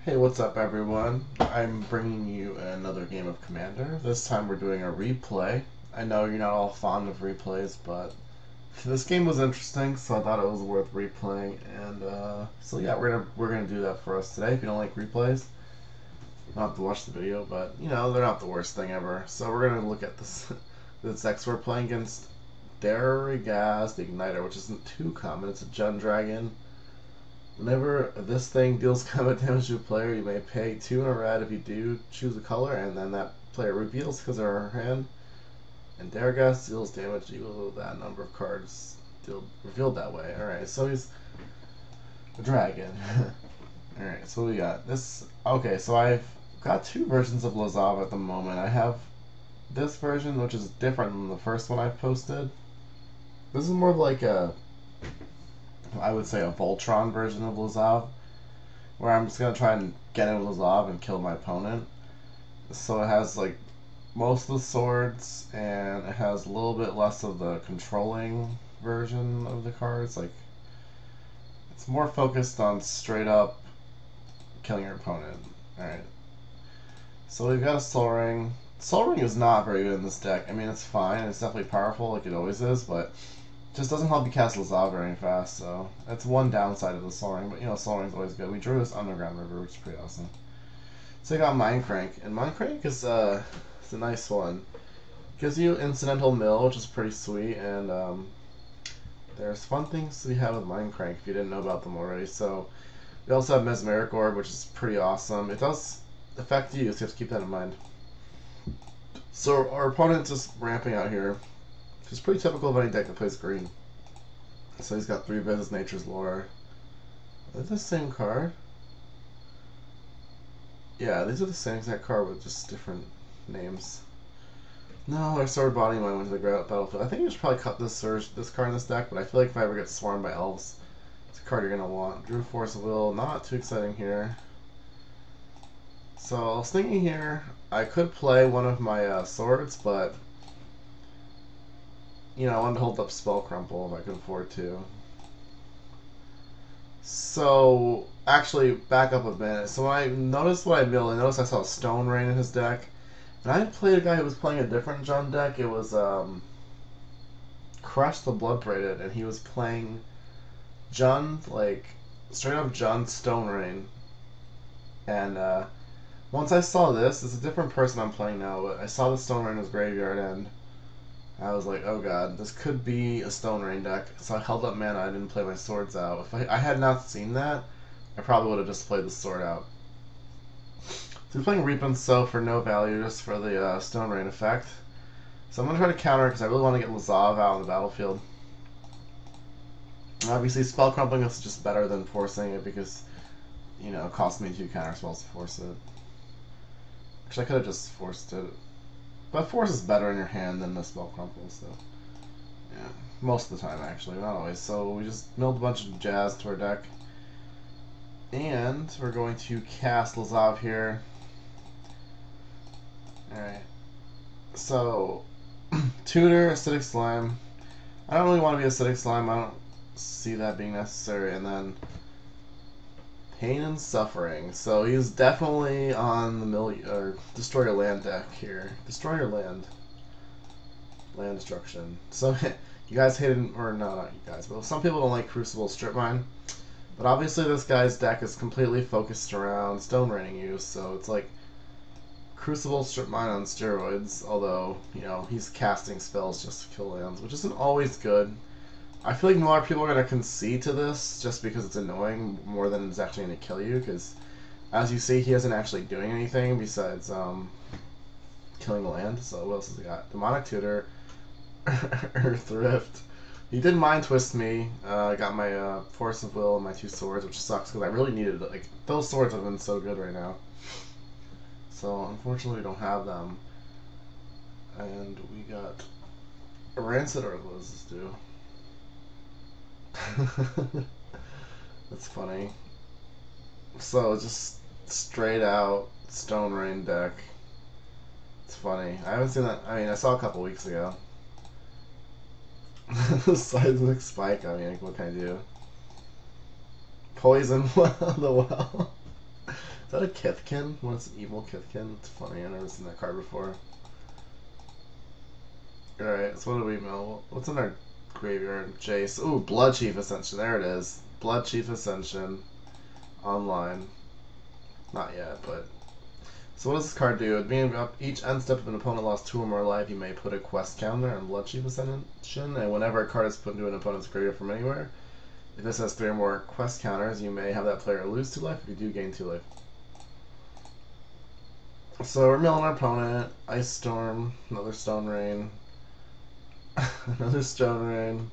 Hey, what's up everyone? I'm bringing you another game of Commander. This time we're doing a replay. I know you're not all fond of replays, but this game was interesting, so I thought it was worth replaying. And so yeah, we're gonna do that for us today. If you don't like replays, you don't have to watch the video, but you know they're not the worst thing ever. So we're gonna look at this this deck. So we're playing against Darigaaz, the Igniter, which isn't too common. It's a Jund Dragon. Whenever this thing deals combat damage to a player, you may pay 2 in a red. If you do, choose a color, and then that player reveals because of her hand. And Darigaaz deals damage equal to that number of cards revealed that way. Alright, so he's a dragon. Alright, so we got this. Okay, so I've got 2 versions of Lazav at the moment. I have this version, which is different than the first one I've posted. This is more like I would say a Voltron version of Lazav, where I'm just going to try and get in with Lazav and kill my opponent. So it has like most of the swords, and it has a little bit less of the controlling version of the cards. Like, it's more focused on straight up killing your opponent. Alright. So we've got a Soul Ring. Soul Ring is not very good in this deck. I mean, it's fine. It's definitely powerful like it always is, but just doesn't help you cast Lazav very fast, so that's one downside of the Soul Ring, but you know, Soul Ring's always good. We drew this Underground River, which is pretty awesome. So I got Mind Crank, and Mind Crank is it's a nice one. Gives you Incidental Mill, which is pretty sweet, and there's fun things we have with Mind Crank if you didn't know about them already. So we also have Mesmeric Orb, which is pretty awesome. It does affect you, so you have to keep that in mind. So our opponent's just ramping out here. It's pretty typical of any deck that plays green. So he's got 3 visits Nature's Lore. Are they the same card? Yeah, these are the same exact card with just different names. No, our Sword Body Mine went to the battlefield. I think you should probably cut this card in this deck, but I feel like if I ever get swarmed by elves, it's a card you're going to want. Drew Force of Will, not too exciting here. So I was thinking here, I could play one of my swords, but you know, I wanted to hold up Spell Crumple if I could afford to. So, actually, back up a minute. So when I noticed what I milled, I noticed I saw Stone Rain in his deck. And I played a guy who was playing a different Jund deck. It was Crush the Blood-Braided, and he was playing Jund, like, straight up Jund Stone Rain. And once I saw this, it's a different person I'm playing now, but I saw the Stone Rain in his graveyard, and I was like, oh god, this could be a Stone Rain deck. So I held up mana, I didn't play my swords out. If I had not seen that, I probably would have just played the sword out. So we're playing Reap and Sow for no value, just for the Stone Rain effect. So I'm going to try to counter because I really want to get Lazav out on the battlefield. And obviously Spell Crumpling is just better than forcing it because, you know, it costs me 2 counter spells to force it. Actually, I could have just forced it. But Force is better in your hand than the Spell Crumple, so yeah. Most of the time, actually, not always. So we just milled a bunch of jazz to our deck. And we're going to cast Lazav here. Alright. So, Tutor, Acidic Slime. I don't really want to be Acidic Slime, I don't see that being necessary. And then Pain and Suffering. So he's definitely on the Destroy Your Land deck here. Destroy Your Land. Land destruction. So you guys hated, or no, not you guys, but some people don't like Crucible Strip Mine. But obviously this guy's deck is completely focused around Stone Raining you, so it's like Crucible Strip Mine on steroids, although, you know, he's casting spells just to kill lands, which isn't always good. I feel like a lot of people are going to concede to this just because it's annoying more than it's actually going to kill you, because as you see, he isn't actually doing anything besides killing the land. So what else has he got? Demonic Tutor, Earth Rift. He did Mind Twist me. I got my Force of Will and my 2 swords, which sucks because I really needed it. Like, those swords have been so good right now. So unfortunately we don't have them. And we got a Rancid Earth. What does this do? That's funny. So just straight out Stone Rain deck. It's funny. I haven't seen that. I mean, I saw a couple weeks ago. Seismic Spike. I mean, what can I do? Poison well, the well. Is that a Kithkin? What's an evil Kithkin? It's funny, I've never seen that card before. Alright, so what do we know? What's in our graveyard? Jace. Ooh, Blood Chief Ascension. There it is. Blood Chief Ascension. Online. Not yet, but... So what does this card do? At being up each end step of an opponent lost 2 or more life, you may put a quest counter on Blood Chief Ascension, and whenever a card is put into an opponent's graveyard from anywhere, if this has 3 or more quest counters, you may have that player lose 2 life if you do gain 2 life. So we're milling our opponent. Ice Storm, another Stone Rain, another Stone Rain,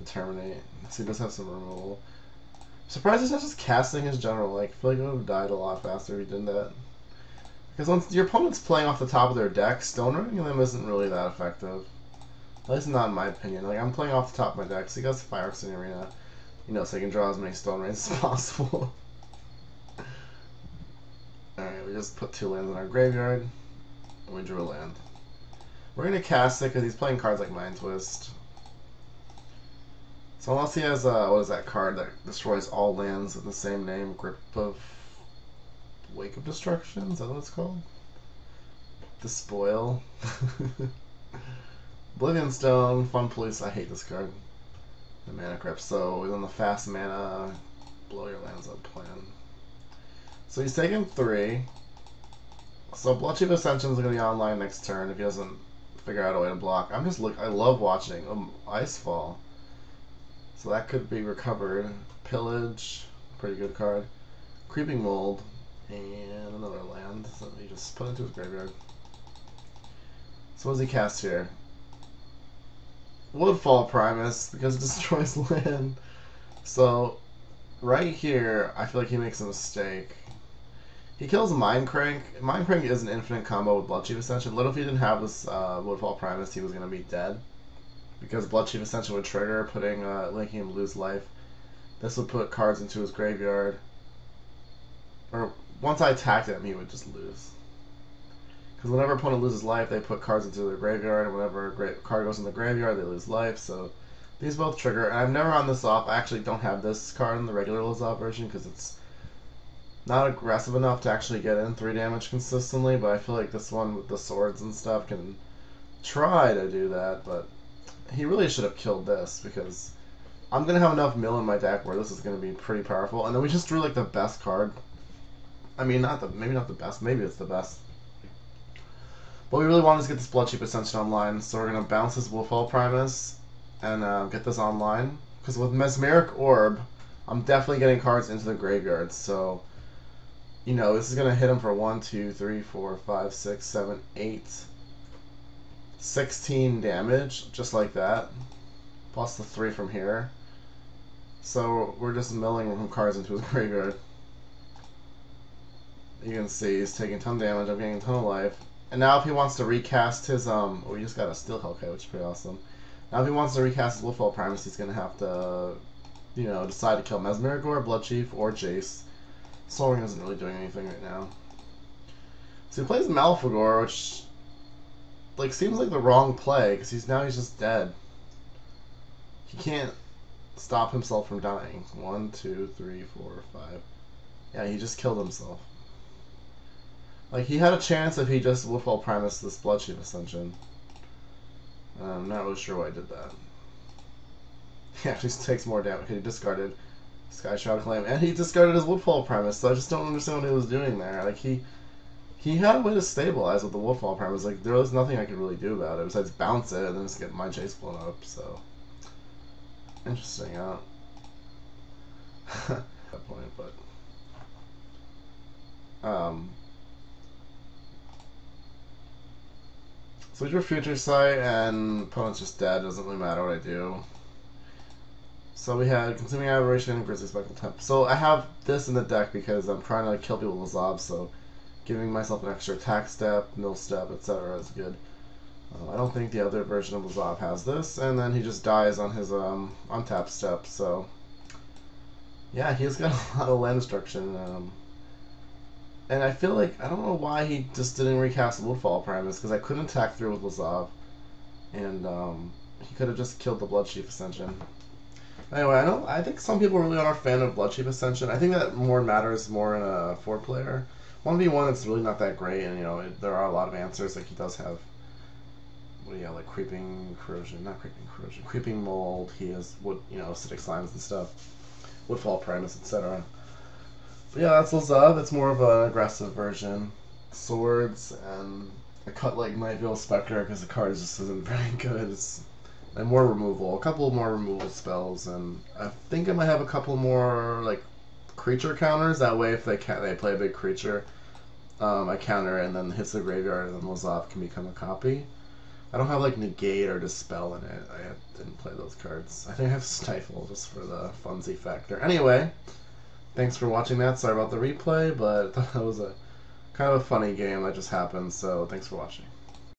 Terminate. So he does have some removal. Surprised he's not just casting his general. Like, I feel like it would have died a lot faster if he did that. Because once your opponent's playing off the top of their deck, Stone Raining them isn't really that effective. At least not in my opinion. Like, I'm playing off the top of my deck, so he goes to Fireworks in the arena. You know, so he can draw as many Stone Rains as possible. Alright, we just put 2 lands in our graveyard, and we drew a land. We're going to cast it because he's playing cards like Mind Twist. So unless he has, what is that card that destroys all lands with the same name, Grip of... Wake of Destruction? Is that what it's called? Despoil. Oblivion Stone, Fun Police, I hate this card. The Mana Crypt, so within the fast mana, blow your lands up plan. So he's taking 3. So Blood Chief Ascension is going to be online next turn if he doesn't figure out a way to block. I love watching Icefall. So that could be recovered. Pillage, pretty good card. Creeping Mold, and another land that he just put into his graveyard. So what does he cast here? Woodfall Primus, because it destroys land. So right here, I feel like he makes a mistake. He kills Mindcrank. Mindcrank is an infinite combo with Blood Chief Ascension. Little if he didn't have this Woodfall Primus, he was going to be dead. Because Blood Chief Ascension would trigger, making him lose life. This would put cards into his graveyard. Or once I attacked him, he would just lose. Because whenever an opponent loses life, they put cards into their graveyard, and whenever a card goes in the graveyard, they lose life. So these both trigger. And I've never run this off. I actually don't have this card in the regular Lazav version because it's not aggressive enough to actually get in 3 damage consistently. But I feel like this one with the swords and stuff can try to do that. But he really should have killed this because I'm going to have enough mill in my deck where this is going to be pretty powerful. And then we just drew like the best card. I mean, maybe not the best. Maybe it's the best. But we really wanted to get this Blood Chief Ascension online, so we're going to bounce this Woodfall Primus and get this online. Because with Mesmeric Orb, I'm definitely getting cards into the graveyard. So, you know, this is going to hit him for 1, 2, 3, 4, 5, 6, 7, 8, 16 damage, just like that. Plus the 3 from here. So we're just milling from cards into his graveyard. You can see he's taking a ton of damage, I'm getting a ton of life. And now if he wants to recast his, we just got a Steel Hellkite, which is pretty awesome. Now if he wants to recast his Woodfall Primus, he's going to have to, you know, decide to kill Mesmeric or Blood Chief or Jace. Soul Ring isn't really doing anything right now. So he plays Malfagor, which, like, seems like the wrong play, because he's just dead. He can't stop himself from dying. 1, 2, 3, 4, 5. Yeah, he just killed himself. Like, he had a chance if he just Woodfall Primus this Blood Chief Ascension. I'm not really sure why I did that. He actually takes more damage. He discarded Sky Shroud Claim, and he discarded his Woodfall Primus, so I just don't understand what he was doing there. Like, he had a way to stabilize with the Woodfall Primus. Like, there was nothing I could really do about it besides bounce it and then just get my Jace blown up, so... Interesting, that point, but... So we drew Future Sight, and opponent's just dead, doesn't really matter what I do. So we had Consuming Aberration and Grizzly Spectral Temp. So I have this in the deck because I'm trying to kill people with Lazav, so giving myself an extra attack step, mill step, etc. is good. I don't think the other version of Lazav has this, and then he just dies on his untap step, so... Yeah, he's got a lot of land destruction. And I feel like, I don't know why he just didn't recast Woodfall Primus, because I couldn't attack through with Lazav. And he could have just killed the Blood Chief Ascension. Anyway, I think some people really aren't a fan of Bloodchief Ascension. I think that more matters more in a 4-player. 1v1, it's really not that great, and there are a lot of answers. Like he does have, what do you have, like creeping corrosion, not creeping corrosion, creeping mold. He has wood, acidic slimes and stuff, woodfall primus, etc. But yeah, that's Lazav. It's more of an aggressive version. Swords and I cut like Nightveil Spectre because the card just isn't very good. And more removal, a couple more removal spells, and I think I might have a couple more like creature counters. That way, if they play a big creature, I counter it and then hits the graveyard, and then Lazav can become a copy. I don't have like negate or dispel in it. Didn't play those cards. I think I have stifle just for the funsy factor. Anyway, thanks for watching that. Sorry about the replay, but that was a kind of a funny game that just happened. So thanks for watching.